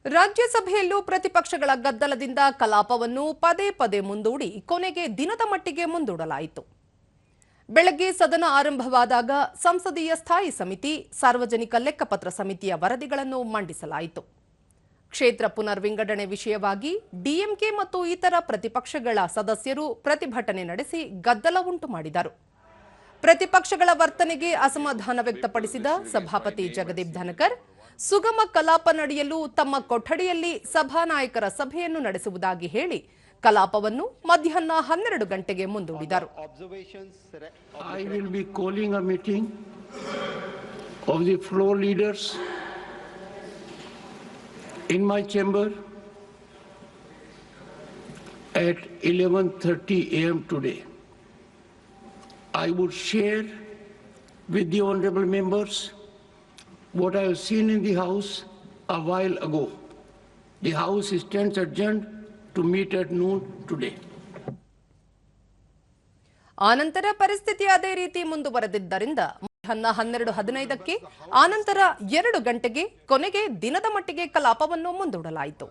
ರಾಜ್ಯಸಭೆಯಲ್ಲೂ ಪ್ರತಿಪಕ್ಷಗಳ ಗದ್ದಲದಿಂದ ಕಲಾಪವನ್ನು ಪದೇ ಪದೇ ಮುಂದೂಡಿ ಕೊನೆಗೆ ದಿನದ ಮಟ್ಟಿಗೆ ಮುಂದೂಡಲಾಯಿತು. ಬೆಳಗ್ಗೆ ಸದನ ಆರಂಭವಾದಾಗ ಸಂಸದೀಯ ಸ್ಥಾಯಿ ಸಮಿತಿ, ಸಾರ್ವಜನಿಕ ಲೆಕ್ಕಪತ್ರ ಸಮಿತಿಯ ವರದಿಗಳನ್ನು ಮಂಡಿಸಲಾಯಿತು. ಕ್ಷೇತ್ರ ಪುನರ್ವಿಂಗಡಣೆ ವಿಷಯವಾಗಿ ಡಿಎಂಕೆ ಮತ್ತು ಇತರ ಪ್ರತಿಪಕ್ಷಗಳ ಸದಸ್ಯರು ಪ್ರತಿಭಟನೆ ನಡೆಸಿ ಗದ್ದಲ ಉಂಟು ಮಾಡಿದರು. ಪ್ರತಿಪಕ್ಷಗಳ ವರ್ತನೆಗೆ ಅಸಮಾಧಾನ ವ್ಯಕ್ತಪಡಿಸಿದ ಸಭಾಪತಿ ಜಗದೀಪ್ ಧನಕರ್, ಸುಗಮ ಕಲಾಪ ನಡೆಯಲು ತಮ್ಮ ಕೊಠಡಿಯಲ್ಲಿ ಸಭಾನಾಯಕರ ಸಭೆಯನ್ನು ನಡೆಸುವುದಾಗಿ ಹೇಳಿ ಕಲಾಪವನ್ನು ಮಧ್ಯಾಹ್ನ 12 ಗಂಟೆಗೆ ಮುಂದೂಡಿದರು. I will be calling a meeting of the floor leaders in my chamber at 11:30 a.m. today. I would share with the honorable members what I have seen in the House a while ago. The House stands adjourned to meet at noon today. ಆನಂತರ ಪರಿಸ್ಥಿತಿ ಅದೇ ರೀತಿ ಮುಂದುವರೆದಿದ್ದರಿಂದ ಮಧ್ಯಾಹ್ನ 12:15ಕ್ಕೆ ಆನಂತರ 2 ಗಂಟೆಗೆ ಕೊನೆಗೆ ದಿನದ ಮಟ್ಟಿಗೆ ಕಲಾಪವನ್ನು ಮುಂದೂಡಲಾಯಿತು.